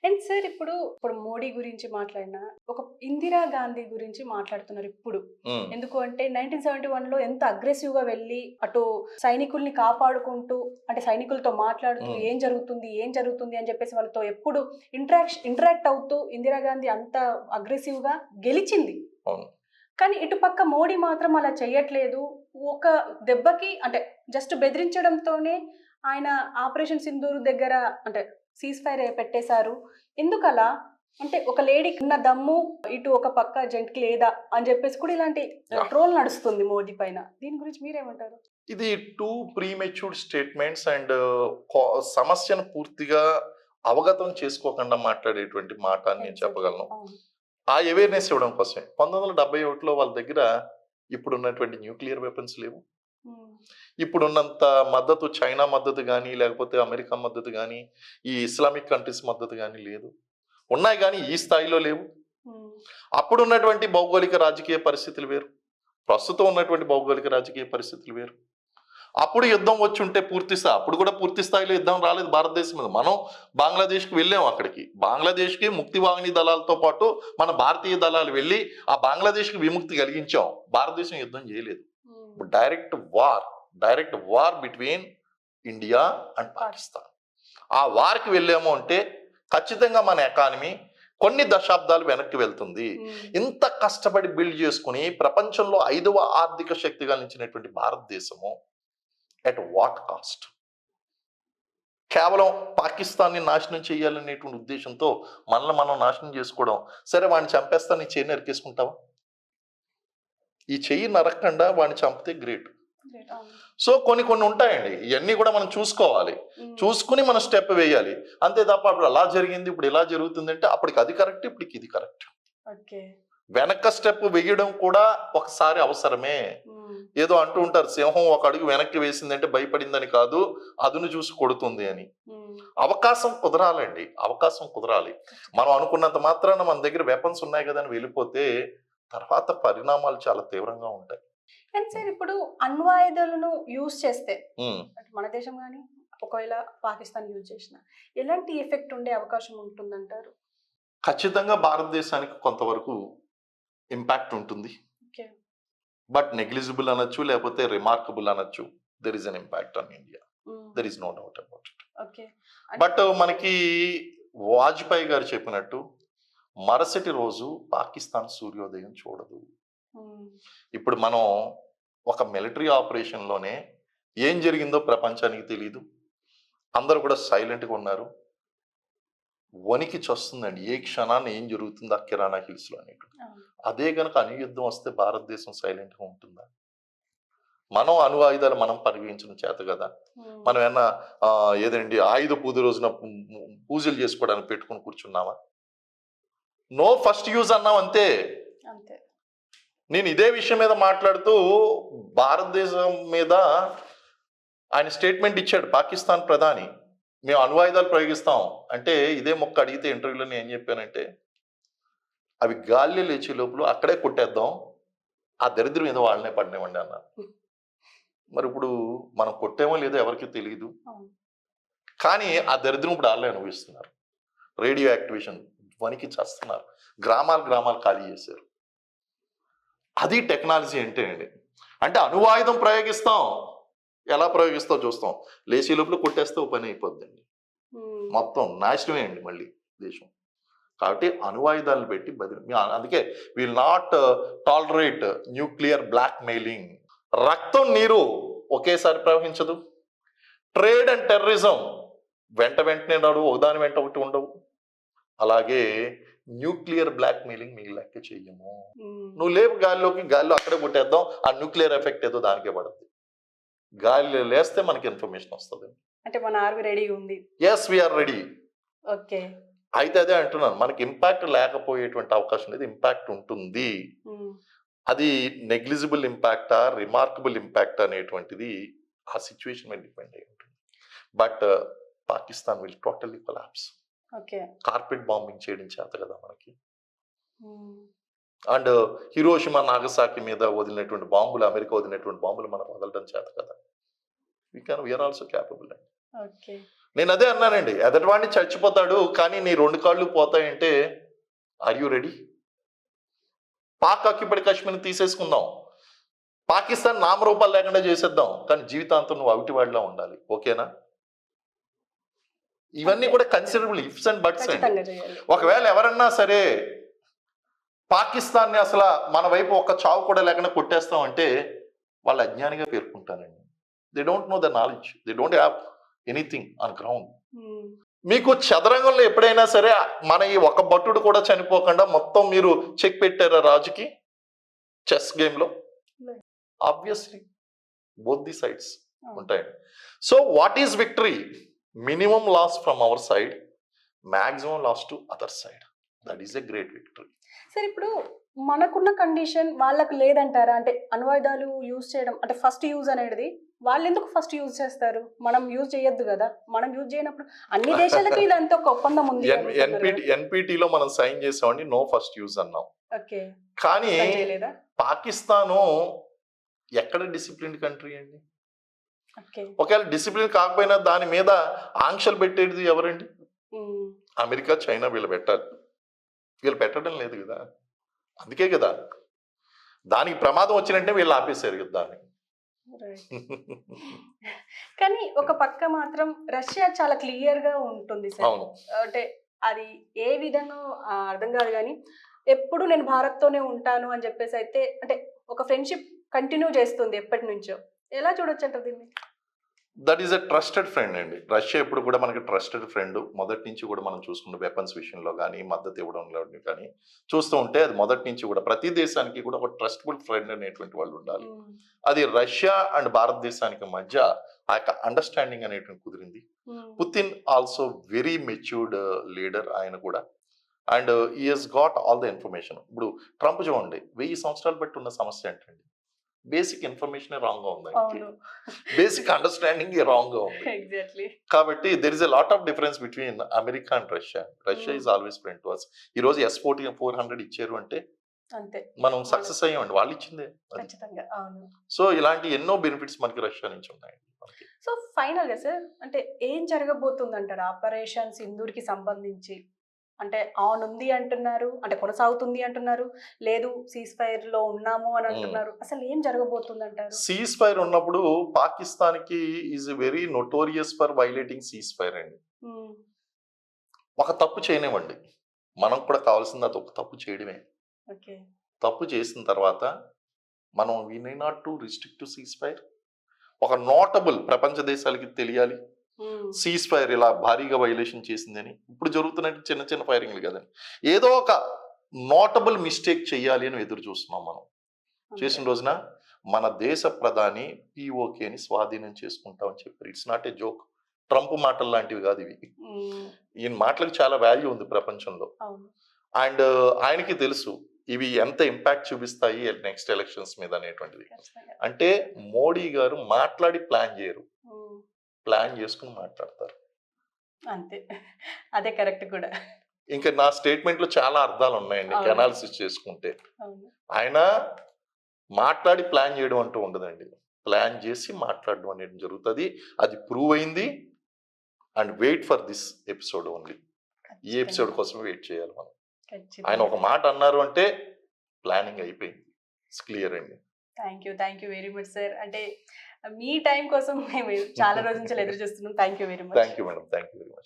And sir ఇప్పుడు మోడీ గురించి మాట్లాడినా, ఒక ఇందిరా గాంధీ గురించి మాట్లాడుతున్నారు ఇప్పుడు. హ్మ్. ఎందుకు అంటే 1971లో ఎంత అగ్రెసివ్‌గా వెళ్ళి అటు సైనికుల్ని కాపాడుకుంటూ, అంటే సైనికులతో మాట్లాడుతూ హ్మ్. ఏం జరుగుతుంది? ఏం జరుగుతుంది? అని చెప్పేసి వాళ్ళతో ఎప్పుడు ఇంటరాక్ట్ అవుతూ ఇందిరా గాంధీ అంత అగ్రెసివ్‌గా గెలిచింది. అవును. కానీ ఇటుపక్క మోడీ మాత్రం అలా చెయ్యట్లేదు. ఒక దెబ్బకి అంటే జస్ట్ బెదిరించడంతోనే ఆయన ఆపరేషన్ సింధూర్ దగ్గర అంటే సీజ్ ఫైర్ పెట్టేశారు. ఎందుకలా? అంటే ఒక లేడీకి ఉన్న దమ్ము ఇటు ఒక పక్క జెంట్‌కి లేదా అని జెప్పేసి కూడా ఇలాంటి యాహ్! ట్రోల్ నడుస్తుంది మోడీ పైన. దీని గురించి మీరేమంటారు? ఇది టూ ప్రీమెచ్యూర్డ్ స్టేట్మెంట్స్ అండ్ కా సమస్యను పూర్తిగా అవగతం చేసుకోకుండా మాట్లాడేటువంటి మాట అని నేను ఎగ్జాక్ట్‌లీ. చెప్పగలను. అవును. ఆ అవేర్‌నెస్ ఇవ్వడం కోసమే. 1971లో వాళ్ళ దగ్గర ఇప్పుడున్నటువంటి న్యూక్లియర్ వెపన్స్ లేవు. హ్మ్. ఇప్పుడున్నంత మద్దతు చైనా మద్దతు గాని, లేకపోతే అమెరికా మద్దతు గాని, ఈ ఇస్లామిక్ కంట్రీస్ మద్దతు గాని లేదు. ఉన్నాయి గానీ ఈ స్థాయిలో లేవు. హ్మ్. అప్పుడున్నటువంటి భౌగోళిక రాజకీయ పరిస్థితులు వేరు. ప్రస్తుతం ఉన్నటువంటి భౌగోళిక రాజకీయ పరిస్థితులు వేరు. అప్పుడు యుద్ధం వచ్చుంటే అప్పుడు కూడా పూర్తి స్థాయిలో యుద్ధం రాలేదు భారతదేశం మీద. మనం బంగ్లాదేశ్‌కి వెళ్ళాం అక్కడికి. బంగ్లాదేశ్‌కి ముక్తివాహిని దళాలతో పాటు మన భారతీయ దళాలు వెళ్ళి ఆ బంగ్లాదేశ్‌కి విముక్తి కలిగించాం. భారతదేశం యుద్ధం చేయలేదు. హ్మ్. Direct war between India and Pakistan. ఆ వార్‌కి వెళ్ళాము అంటే ఖచ్చితంగా మన ఎకానమీ కొన్ని దశాబ్దాలు వెనక్కి వెళ్తుంది. హ్మ్. ఇంత కష్టపడి బిల్డ్ చేసుకొని ప్రపంచంలో 5వ ఆర్థిక శక్తిగా నిలిచినటువంటి భారతదేశము ఎట్ వాట్ కాస్ట్? కేవలం పాకిస్తాన్‌ని నాశనం చేయాలనేటువంటి ఉద్దేశంతో మనల్ని మనం నాశనం చేసుకోవడం. సరే వాడిని చంపేస్తా నీ చెయ్యి నరికేసుకుంటావా? ఈ చెయ్యి నరక్కండా వాడిని చంపితే గ్రేట్. గ్రేట్. అవును. సో కొన్ని ఉంటాయండి. ఇయన్నీ కూడా మనం చూసుకోవాలి. హ్మ్. చూసుకొని మనం స్టెప్ వేయాలి. అంతే తప్ప అప్పుడు అలా జరిగింది, ఇప్పుడు ఇలా జరుగుతుందంటే అప్పటికి అది కరెక్ట్, ఇప్పటికి ఇది కరెక్ట్. ఓకే. వెనక స్టెప్ వేయడం కూడా ఒకసారి అవసరమే. హ్మ్. ఏదో అంటూ ఉంటారు సింహం ఒక అడుగు వెనక్కి వేసిందంటే భయపడిందని కాదు, అదును చూసి కొడుతుంది అని. హ్మ్. అవకాశం కుదరాలండి. అవకాశం కుదరాలి. మనం అనుకున్నంత మాత్రాన మన దగ్గర వెపన్స్ ఉన్నాయి కదా అని వెళ్ళిపోతే తర్వాత పరిణామాలు చాలా తీవ్రంగా ఉంటాయి. కానీ సార్ ఇప్పుడు అణ్వాయుధాలను యూజ్ చేస్తే హ్మ్. అంటే మన దేశం గాని ఒకవేళ పాకిస్తాన్ యూజ్ చేసినా ఎలాంటి ఎఫెక్ట్ ఉండే అవకాశం ఉంటుందంటారు? ఖచ్చితంగా భారతదేశానికి కొంతవరకు ఇంపాక్ట్ ఉంటుంది. ఓకే. బట్ నెగ్లిజిబుల్ అనొచ్చు, లేకపోతే రిమార్కబుల్ అనొచ్చు. There is an impact on India. Hmm. There is no doubt about it. Okay. But మనకి వాజ్పేయి గారు చెప్పినట్టు మరుసటి రోజు పాకిస్తాన్ సూర్యోదయం చూడదు. హ్మ్. ఇప్పుడు మనం ఒక మిలిటరీ ఆపరేషన్‌లోనే ఏం జరిగిందో ప్రపంచానికి తెలీదు. అందరూ కూడా సైలెంట్‌గా ఉన్నారు. వణికి చస్తుందండి. ఏ క్షణాన ఏం జరుగుతుందో ఆ కిరాణా హిల్స్‌లో అనేటువంటిది. అవును. అదే గనక అణుయుద్ధం వస్తే భారతదేశం సైలెంట్‌గా ఉంటుందా? మనం అణు ఆయుధాలు మనం పరిగణించడం చేత కదా! హ్మ్. మనం ఏమన్నా ఏదండి ఆయుధ పూజ రోజున పూజలు చేసుకోవడానికి పెట్టుకొని కూర్చున్నామా? నో ఫస్ట్ యూజ్ అన్నాం అంతే. అంతే. నేను ఇదే విషయం మీద మాట్లాడుతూ భారతదేశం మీద ఆయన స్టేట్మెంట్ ఇచ్చాడు పాకిస్తాన్ ప్రధాని. మేము అణ్వాయుధాలు ప్రయోగిస్తాం. అంటే ఇదే మొక్క అడిగితే ఇంటర్వ్యూలో నేను ఏం చెప్పానంటే, అవి గాల్లో లేచే లోపల అక్కడే కొట్టేద్దాం. ఆ దరిద్రం ఏదో వాళ్ళనే పడనివ్వండి అన్నాను. హ్మ్. మరిప్పుడు మనం కొట్టామో లేదో ఎవరికీ తెలీదు. అవును. కానీ ఆ దరిద్రం ఇప్పుడు ఆళ్ళే అనుభవిస్తున్నారు. రేడియో యాక్టివేషన్ వణికి చస్తున్నారు. గ్రామాలు ఖాళీ చేశారు. అది టెక్నాలజీ అంటే అండి. అంటే అణువాయుధం ప్రయోగిస్తాం. ఎలా ప్రయోగిస్తామో చూస్తాం. లేచే లోపల కొట్టేస్తే ఓ పని అయిపోద్దండి. హ్మ్. మొత్తం నాశనమే అండి మళ్ళీ దేశం. కాబట్టి అణువాయుధాలను పెట్టి అందుకే will not tolerate nuclear blackmailing. రక్తం, నీరు ఒకేసారి ప్రవహించదు. ట్రేడ్ అండ్ టెర్రరిజం వెంటనే నడువు, ఒకదాని వెంట ఒకటి ఉండవు. అలాగే న్యూక్లియర్ బ్లాక్ మెయిలింగ్ మీ లెక్క చెయ్యము. హ్మ్. నువ్వు లేవు గాల్లో అక్కడే కొట్టేద్దాం. ఆ న్యూక్లియర్ ఎఫెక్ట్ ఏదో దానికే పడుద్ది. గాలిలో లేస్తే మనకి ఇన్ఫర్మేషన్ వస్తది. అంటే మన ఆర్మీ రెడీగా ఉంది. Yes we are ready. Okay. అయితే అదే అంటున్నాను. మనకి ఇంపాక్ట్ లేకపోయేటువంటి అవకాశం లేదు. ఇంపాక్ట్ ఉంటుంది. హ్మ్. అది నెగ్లిజిబుల్ ఇంపాక్టా, రిమార్కబుల్ ఇంపాక్ట్ అనేటువంటిది ఆ సిట్యుయేషన్ మీద డిపెండ్ అయి ఉంటుంది. But Pakistan will totally collapse. Okay. Carpet bombing చేయడం చేత కదా మనకి. హ్మ్. అండ్ హిరోషిమా, నాగసాకి మీద వదిలినటువంటి బాంబులు, అమెరికా వదిలినటువంటి బాంబులు మనం వదలడం చేత కదా. వి ఆర్ ఆల్సో క్యాపబుల్ అండి. ఓకే. నేను అదే అన్నానండి, ఎదటివాడిని చచ్చిపోతాడు కానీ నీ 2 కాళ్ళు పోతాయంటే are you ready? Pak occupied కాశ్మీర్ని తీసేసుకుందాం, పాకిస్తాన్ నామరూపాలు లేకుండా చేసేద్దాం, కానీ జీవితాంతం నువ్వు అవిటివాడిలా ఉండాలి, ఓకేనా? ఇవన్నీ కూడా కన్సిడరబుల్ ఇఫ్స్ అండ్ బట్స్ అండి. ఖచ్చితంగా చేయాలి. ఒకవేళ ఎవరన్నా సరే పాకిస్తాన్ని అసలు మన వైపు ఒక చావు కూడా లేకుండా కొట్టేస్తాం అంటే వాళ్ళు అజ్ఞానిగా పేర్కొంటానండి. They don't know the knowledge, they don't have anything on ground. Um, మీకు చదరంగంలో ఎప్పుడైనా సరే మన ఈ ఒక భటుడు కూడా చనిపోకుండా మొత్తం మీరు చెక్ పెట్టారా రాజుకి చెస్ గేమ్లో? లేదు. ఆబ్వియస్లీ బోత్ ది సైడ్స్ అవును. ఉంటాయండి. So what is victory? Minimum loss from our side, maximum loss to other side. That is a great victory. సరే, ఇప్పుడు మనకున్న కండిషన్ వాళ్ళకు లేదంటారా? అంటే అణ్వాయుధాలు యూజ్ చేయడం అంటే ఫస్ట్ యూజ్ అనేది వాళ్ళు ఎందుకు ఫస్ట్ యూజ్ చేస్తారు? మనం యూజ్ చేయొద్దు కదా? మనం యూజ్ చేయనప్పుడు అన్ని దేశాలకు ఇదంతా ఒక ఒప్పందం ఉంది అంటున్నారు కదా? ఎన్పిటిలో మనం సైన్ చేసామండి, నో ఫస్ట్ యూజ్ అన్నాం. ఓకే, కానీ సైన్ చేయలేదా? పాకిస్తాను ఎక్కడ డిసిప్లిన్ కంట్రీ అండి? ఓకే. ఒకవేళ డిసిప్లిన్ కాకపోయినా దాని మీద ఆంక్షలు పెట్టేది ఎవరండి? ఉమ్, అమెరికా, చైనా వీళ్ళు పెట్టాలి. వీళ్ళు పెట్టడం లేదు కదా, అందుకే కదా దానికి ప్రమాదం వచ్చినట్టే వీళ్ళు ఆపేశారు కదా దాన్ని. right. కానీ ఒక పక్క మాత్రం రష్యా చాలా క్లియర్ గా ఉంటుంది సార్. అవును. అంటే అది ఏ విధంగా అర్థం కాదు కానీ ఎప్పుడు నేను భారత్ తోనే ఉంటాను అని చెప్పేసి అయితే అంటే ఒక ఫ్రెండ్షిప్ కంటిన్యూ చేస్తుంది ఎప్పటి నుంచో. ఎలా చూడొచ్చు అంటారు దీన్ని? That is a trusted friend అండి. రష్యా ఎప్పుడు కూడా మనకి ట్రస్టెడ్ ఫ్రెండ్. మొదటి నుంచి కూడా మనం చూసుకున్న వెపన్స్ విషయంలో కానీ మద్దతు ఇవ్వడంలో కానీ చూస్తూ ఉంటే అది మొదటి నుంచి కూడా ప్రతి దేశానికి కూడా ఒక ట్రస్టబుల్ ఫ్రెండ్ అనేటువంటి వాళ్ళు ఉండాలి. అది రష్యా అండ్ భారతదేశానికి మధ్య ఆ యొక్క అండర్స్టాండింగ్ అనేటువంటి కుదిరింది. Putin also very matured leader ఆయన కూడా, అండ్ ఈ he's got all the information. ఇప్పుడు ట్రంప్ చూడండి, 1000 సంవత్సరాలు బట్టి ఉన్న సమస్య ఏంటండి? బేసిక్ ఇన్ఫర్మేషన్ రాంగ్ గా ఉంది, అవును, బేసిక్ అండర్స్టాండింగ్ రాంగ్ గా ఉంది. ఎగ్జాక్ట్లీ. కాబట్టి there is a lot of difference between America and Russia. Russia is always friend to us. ఈ రోజు S-400 ఇచ్చారు అంటే అంతే, మనం సక్సెస్ అయ్యామండి, వాళ్ళు ఇచ్చిందే. ఖచ్చితంగా. అవును. సో ఇలాంటి ఎన్నో బెనిఫిట్స్ మనకి రష్యా నుంచి ఉన్నాయి. సో ఫైనల్ గా సార్, అంటే ఏం జరగబోతుంది అంటారు ఆపరేషన్ సింధూర్ కి సంబంధించి? అంటే ఆన్ ఉంది అంటున్నారు, అంటే కొనసాగుతుంది అంటున్నారు, లేదు సీజ్ ఫైర్ లో ఉన్నాము అని అంటున్నారు. అసలు ఏం జరగబోతుంది అంటారు? సీజ్ ఫైర్ ఉన్నప్పుడు పాకిస్తాన్ కి is very notorious for violating cease fire అండి. ఒక తప్పు చేయనివ్వండి, మనం కూడా కావాల్సింది అది ఒక తప్పు చేయడమే. ఓకే. తప్పు చేసిన తర్వాత మనం we need not to restrict to cease fire. ఒక నోటబుల్ ప్రపంచ దేశాలకి తెలియాలి సీజ్ ఫైర్ ఇలా భారీగా వైలేషన్ చేసిందని. ఇప్పుడు జరుగుతున్నట్టు చిన్న చిన్న ఫైరింగ్లు కదండి, ఏదో ఒక నోటబుల్ మిస్టేక్ చేయాలి అని ఎదురు చూస్తున్నాం మనం. చేసిన రోజున మన దేశ ప్రధాని పిఓకేని స్వాధీనం చేసుకుంటామని చెప్పారు. It's not a joke. Trump మాటలు లాంటివి కాదు ఇవి. ఈయన మాటలకు చాలా వాల్యూ ఉంది ప్రపంచంలో. అండ్ ఆయనకి తెలుసు ఇవి ఎంత ఇంపాక్ట్ చూపిస్తాయి నెక్స్ట్ ఎలక్షన్స్ మీద అనేటువంటిది. అంటే మోడీ గారు మాట్లాడి ప్లాన్ చేయరు, ప్లాన్ చేసుకుని మాట్లాడతారు. అంతే, అదే కరెక్ట్ కూడా. ఇంకా నా స్టేట్మెంట్ లో చాలా అర్థాలు ఉన్నాయండి అనాలిసిస్ చేసుకుంటే. ఆయన మాట్లాడి ప్లాన్ చేయడం అంటూ ఉండదండి, ప్లాన్ చేసి మాట్లాడడం అనేది జరుగుతుంది. అది ప్రూవ్ అయింది. And wait for this episode only. ఈ ఎపిసోడ్ కోసం వెయిట్ చేయాలి మనం. ఆయన ఒక మాట అన్నారు అంటే ప్లానింగ్ అయిపోయింది. ఇట్స్ క్లియర్ అండి. Thank you very much sir. అంటే మీ టైం కోసం మేము చాలా రోజుల నుంచి ఎదురు చూస్తున్నాం. Thank you very much. Thank you madam, thank you very much.